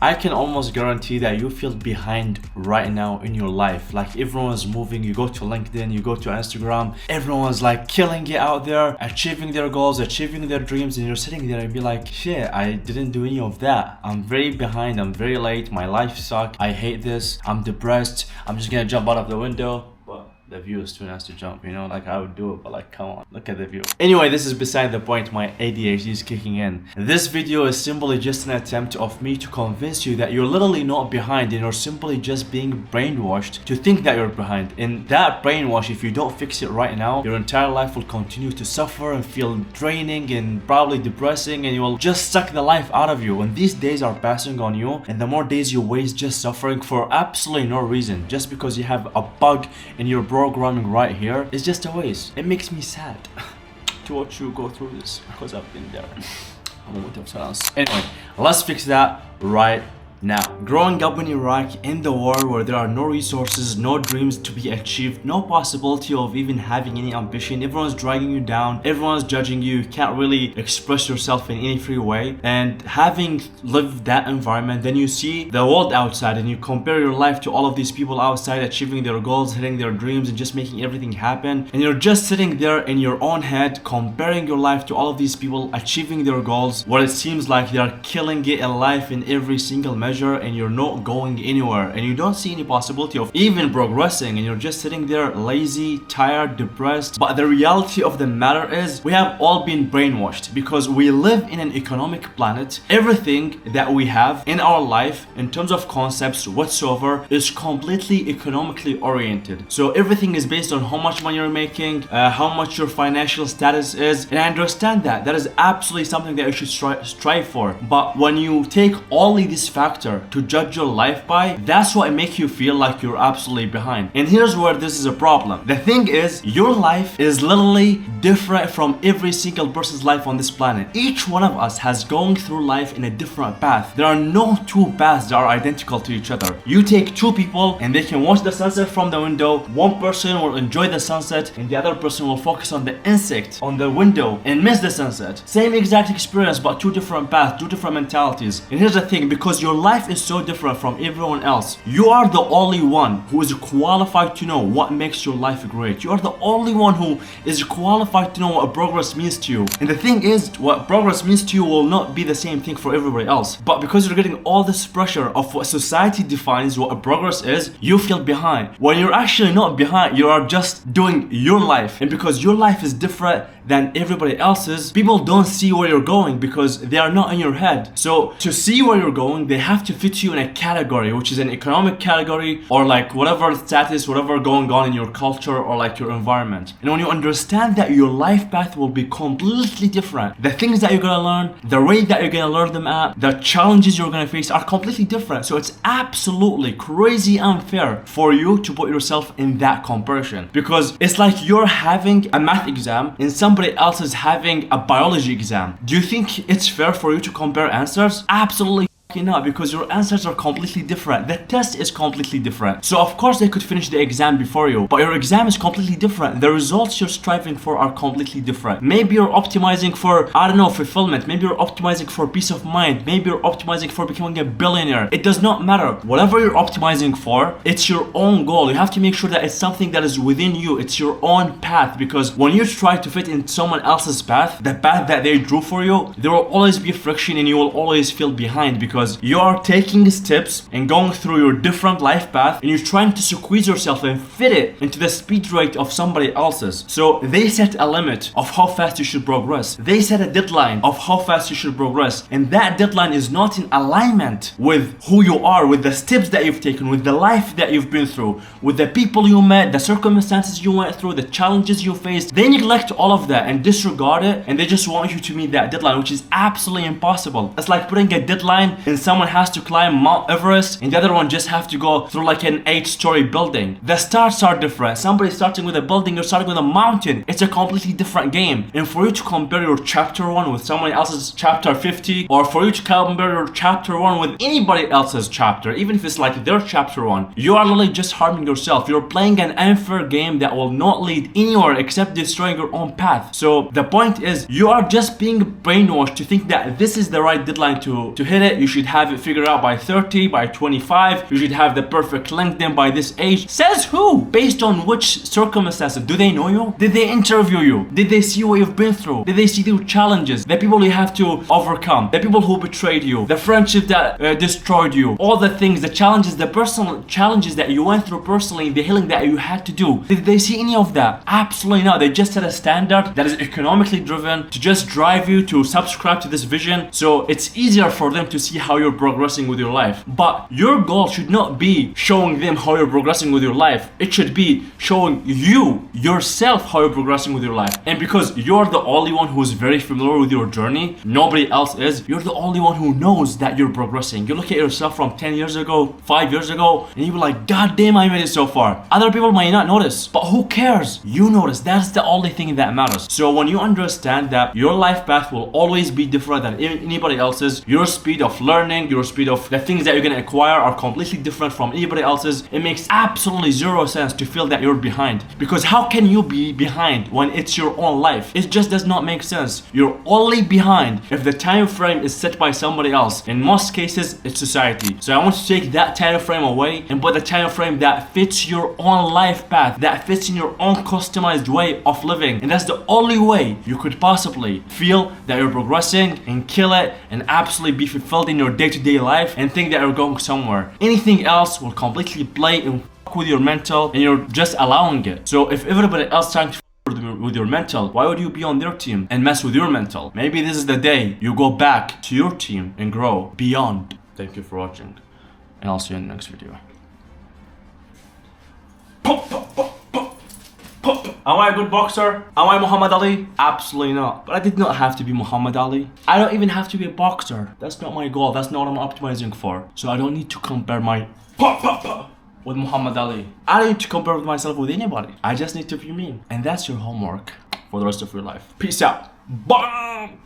I can almost guarantee that you feel behind right now in your life. Like everyone's moving, you go to LinkedIn, you go to Instagram, everyone's like killing it out there, achieving their goals, achieving their dreams, and you're sitting there and be like, shit, I didn't do any of that. I'm very behind, I'm very late, my life sucks, I hate this, I'm depressed, I'm just gonna jump out of the window. The view is too nice to jump, you know, like I would do it, but like, come on, look at the view. Anyway, this is beside the point, my ADHD is kicking in. This video is simply just an attempt of me to convince you that you're literally not behind and you're simply just being brainwashed to think that you're behind. And that brainwash, if you don't fix it right now, your entire life will continue to suffer and feel draining and probably depressing, and you will just suck the life out of you. And these days are passing on you, and the more days you waste just suffering for absolutely no reason, just because you have a bug in your programming right here, is just a waste. It makes me sad to watch you go through this because I've been there. A moment of silence. Anyway, let's fix that right now. Growing up in Iraq, in the war where there are no resources, no dreams to be achieved, no possibility of even having any ambition, everyone's dragging you down, everyone's judging you, you can't really express yourself in any free way. And having lived that environment, then you see the world outside and you compare your life to all of these people outside achieving their goals, hitting their dreams, and just making everything happen. And you're just sitting there in your own head comparing your life to all of these people achieving their goals, where it seems like they're killing it in life in every single measure, and you're not going anywhere and you don't see any possibility of even progressing, and you're just sitting there lazy, tired, depressed. But the reality of the matter is we have all been brainwashed because we live in an economic planet. Everything that we have in our life in terms of concepts whatsoever is completely economically oriented. So everything is based on how much money you're making, how much your financial status is, and I understand that that is absolutely something that you should strive for. But when you take only this factor to judge your life by, that's what makes you feel like you're absolutely behind. And here's where this is a problem. The thing is, your life is literally different from every single person's life on this planet. Each one of us has gone through life in a different path. There are no two paths that are identical to each other. You take two people and they can watch the sunset from the window. One person will enjoy the sunset and the other person will focus on the insect on the window and miss the sunset. Same exact experience, but two different paths, two different mentalities. And here's the thing, because your life is so different from everyone else, you are the only one who is qualified to know what makes your life great. You are the only one who is qualified to know what progress means to you. And the thing is, what progress means to you will not be the same thing for everybody else. But because you're getting all this pressure of what society defines what a progress is, you feel behind. When you're actually not behind, you are just doing your life. And because your life is different than everybody else's, people don't see where you're going because they are not in your head. So to see where you're going, they have to fit you in a category, which is an economic category, or like whatever status, whatever going on in your culture or like your environment. And when you understand that your life path will be completely different, the things that you're gonna learn, the rate that you're gonna learn them at, the challenges you're gonna face are completely different. So it's absolutely crazy unfair for you to put yourself in that comparison, because it's like you're having a math exam and somebody else is having a biology exam. Do you think it's fair for you to compare answers? Absolutely not, because your answers are completely different. The test is completely different. So of course they could finish the exam before you, but your exam is completely different. The results you're striving for are completely different. Maybe you're optimizing for, I don't know, fulfillment. Maybe you're optimizing for peace of mind. Maybe you're optimizing for becoming a billionaire. It does not matter. Whatever you're optimizing for, it's your own goal. You have to make sure that it's something that is within you. It's your own path, because when you try to fit in someone else's path, the path that they drew for you, there will always be friction and you will always feel behind, because you are taking steps and going through your different life path and you're trying to squeeze yourself and fit it into the speed rate of somebody else's. So they set a limit of how fast you should progress. They set a deadline of how fast you should progress, and that deadline is not in alignment with who you are, with the steps that you've taken, with the life that you've been through, with the people you met, the circumstances you went through, the challenges you faced. They neglect all of that and disregard it, and they just want you to meet that deadline, which is absolutely impossible. It's like putting a deadline and someone has to climb Mount Everest and the other one just have to go through like an 8-story building. The starts are different. Somebody's starting with a building, you're starting with a mountain. It's a completely different game. And for you to compare your chapter 1 with someone else's chapter 50, or for you to compare your chapter 1 with anybody else's chapter, even if it's like their chapter 1, you are literally just harming yourself. You're playing an unfair game that will not lead anywhere except destroying your own path. So the point is, you are just being brainwashed to think that this is the right deadline to hit it. You should should have it figured out by 30, by 25. You should have the perfect LinkedIn by this age. Says who? Based on which circumstances? Do they know you? Did they interview you? Did they see what you've been through? Did they see the challenges, the people you have to overcome, the people who betrayed you, the friendship that destroyed you, all the things, the challenges, the personal challenges that you went through personally, the healing that you had to do? Did they see any of that? Absolutely not. They just set a standard that is economically driven to just drive you to subscribe to this vision, so it's easier for them to see how you're progressing with your life. But your goal should not be showing them how you're progressing with your life. It should be showing you yourself how you're progressing with your life. And because you're the only one who's very familiar with your journey, nobody else is, you're the only one who knows that you're progressing. You look at yourself from 10 years ago, 5 years ago, and you're like, God damn, I made it so far. Other people might not notice, but who cares? You notice. That's the only thing that matters. So when you understand that your life path will always be different than anybody else's, your speed of learning, your speed of the things that you're gonna acquire are completely different from anybody else's, it makes absolutely zero sense to feel that you're behind. Because how can you be behind when it's your own life? It just does not make sense. You're only behind if the time frame is set by somebody else. In most cases, it's society. So I want to take that time frame away and put a time frame that fits your own life path, that fits in your own customized way of living. And that's the only way you could possibly feel that you're progressing and kill it and absolutely be fulfilled in your day-to-day life and think that you're going somewhere. Anything else will completely play and fuck with your mental, and you're just allowing it. So if everybody else trying to with your mental, why would you be on their team and mess with your mental? Maybe this is the day you go back to your team and grow beyond. Thank you for watching, and I'll see you in the next video. Am I a good boxer? Am I Muhammad Ali? Absolutely not. But I did not have to be Muhammad Ali. I don't even have to be a boxer. That's not my goal. That's not what I'm optimizing for. So I don't need to compare my with Muhammad Ali. I don't need to compare with myself with anybody. I just need to be me. And that's your homework for the rest of your life. Peace out. Bang!